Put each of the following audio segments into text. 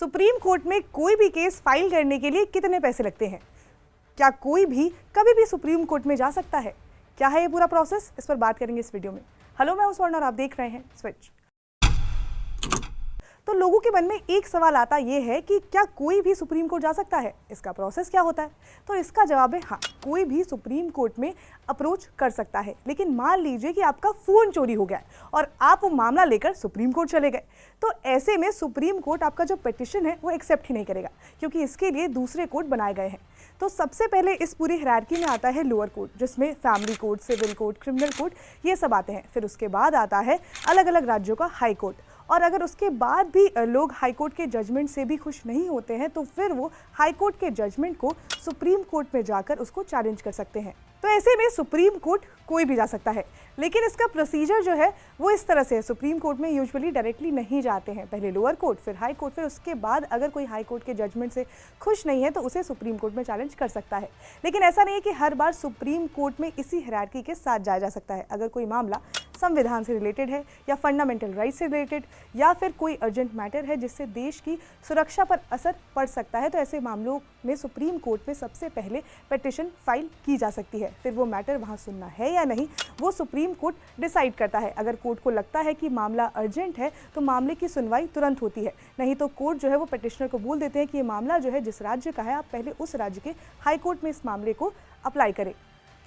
Supreme court में कोई भी केस फाइल करने के लिए कितने पैसे लगते हैं? क्या कोई भी कभी भी सुप्रीम कोर्ट में जा सकता है? क्या है ये पूरा प्रोसेस? इस पर बात करेंगे इस वीडियो में। हेलो, मैं हूं स्वर्ण और आप देख रहे हैं स्विच। तो लोगों के मन में एक सवाल आता ये है कि क्या कोई भी सुप्रीम कोर्ट जा सकता है? इसका प्रोसेस क्या होता है? तो इसका जवाब है हाँ, कोई भी सुप्रीम कोर्ट में अप्रोच कर सकता है। लेकिन मान लीजिए कि आपका फ़ोन चोरी हो गया है और आप वो मामला लेकर सुप्रीम कोर्ट चले गए, तो ऐसे में सुप्रीम कोर्ट आपका जो पिटिशन है वो एक्सेप्ट ही नहीं करेगा, क्योंकि इसके लिए दूसरे कोर्ट बनाए गए हैं। तो सबसे पहले इस पूरी हायरार्की में आता है लोअर कोर्ट, जिसमें family court, civil court, criminal court, ये सब आते हैं। फिर उसके बाद आता है अलग अलग राज्यों का हाई कोर्ट। और अगर उसके बाद भी लोग हाई कोर्ट के जजमेंट से भी खुश नहीं होते हैं तो फिर वो हाई कोर्ट के जजमेंट को सुप्रीम कोर्ट में जाकर उसको चैलेंज कर सकते हैं। तो ऐसे में सुप्रीम कोर्ट कोई भी जा सकता है, लेकिन इसका प्रोसीजर जो है वो इस तरह से है। सुप्रीम कोर्ट में यूजुअली डायरेक्टली नहीं जाते हैं, पहले लोअर कोर्ट, फिर हाई कोर्ट, फिर उसके बाद अगर कोई हाई कोर्ट के जजमेंट से खुश नहीं है तो उसे सुप्रीम कोर्ट में चैलेंज कर सकता है। लेकिन ऐसा नहीं है कि हर बार सुप्रीम कोर्ट में इसी हायरार्की के साथ जाया जा सकता है। अगर कोई मामला संविधान से रिलेटेड है या फंडामेंटल राइट से रिलेटेड या फिर कोई अर्जेंट मैटर है जिससे देश की सुरक्षा पर असर पड़ सकता है, तो ऐसे मामलों में सुप्रीम कोर्ट में सबसे पहले पिटिशन फाइल की जा सकती है। फिर वो मैटर वहाँ सुनना है या नहीं वो सुप्रीम कोर्ट डिसाइड करता है। अगर कोर्ट को लगता है कि मामला अर्जेंट है तो मामले की सुनवाई तुरंत होती है, नहीं तो कोर्ट जो है वो पिटिशनर को बोल देते हैं कि ये मामला जो है जिस राज्य का है आप पहले उस राज्य के हाई कोर्ट में इस मामले को अप्लाई करें,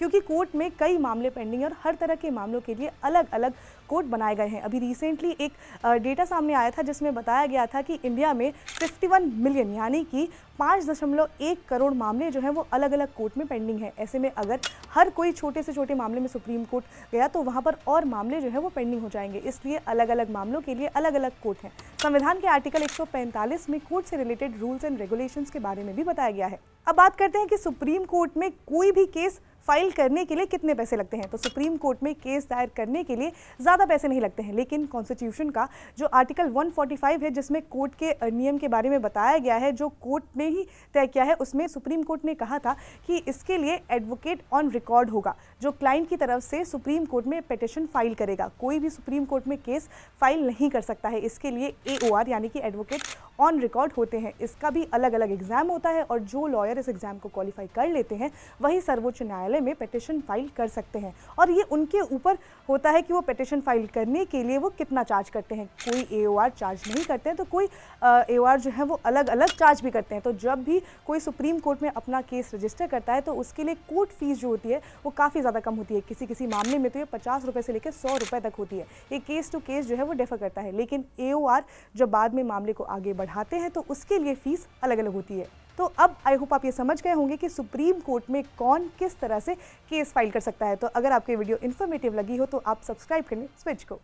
क्योंकि कोर्ट में कई मामले पेंडिंग है और हर तरह के मामलों के लिए अलग अलग कोर्ट बनाए गए हैं। अभी रिसेंटली एक डेटा सामने आया था जिसमें बताया गया था कि इंडिया में 51 मिलियन यानी कि 5.1 करोड़ मामले जो हैं वो अलग अलग कोर्ट में पेंडिंग है। ऐसे में अगर हर कोई छोटे से छोटे मामले में सुप्रीम कोर्ट गया तो वहाँ पर और मामले जो है वो पेंडिंग हो जाएंगे, इसलिए अलग अलग मामलों के लिए अलग अलग कोर्ट हैं। संविधान के आर्टिकल 145 में कोर्ट से रिलेटेड रूल्स एंड रेगुलेशंस के बारे में भी बताया गया है। अब बात करते हैं कि सुप्रीम कोर्ट में कोई भी केस फाइल करने के लिए कितने पैसे लगते हैं। तो सुप्रीम कोर्ट में केस दायर करने के लिए ज़्यादा पैसे नहीं लगते हैं, लेकिन कॉन्स्टिट्यूशन का जो आर्टिकल 145 है जिसमें कोर्ट के नियम के बारे में बताया गया है, जो कोर्ट ने ही तय किया है, उसमें सुप्रीम कोर्ट ने कहा था कि इसके लिए एडवोकेट ऑन रिकॉर्ड होगा, जो क्लाइंट की तरफ से सुप्रीम कोर्ट में पिटिशन फाइल करेगा। कोई भी सुप्रीम कोर्ट में केस फाइल नहीं कर सकता है, इसके लिए AOR यानी कि एडवोकेट ऑन रिकॉर्ड होते हैं। इसका भी अलग अलग एग्जाम होता है और जो लॉयर इस एग्जाम को क्वालिफाई कर लेते हैं वही सर्वोच्च न्यायालय में पिटिशन फाइल कर सकते हैं। और ये उनके ऊपर होता है कि वो पिटिशन फाइल करने के लिए वो कितना चार्ज करते हैं। कोई AOR चार्ज नहीं करते हैं तो कोई AOR जो है वो अलग अलग चार्ज भी करते हैं। तो जब भी कोई सुप्रीम कोर्ट में अपना केस रजिस्टर करता है तो उसके लिए कोर्ट फीस जो होती है वो काफ़ी ज़्यादा कम होती है। किसी किसी मामले में तो ये 50 रुपये से लेकर 100 रुपये तक होती है। ये केस टू केस जो है वो डिफर करता है, लेकिन AOR जब बाद में मामले को आगे बढ़ाते हैं तो उसके लिए फीस अलग अलग होती है। तो अब आई होप आप ये समझ गए होंगे कि सुप्रीम कोर्ट में कौन किस तरह से केस फाइल कर सकता है। तो अगर आपको ये वीडियो इन्फॉर्मेटिव लगी हो तो आप सब्सक्राइब करें स्विच को।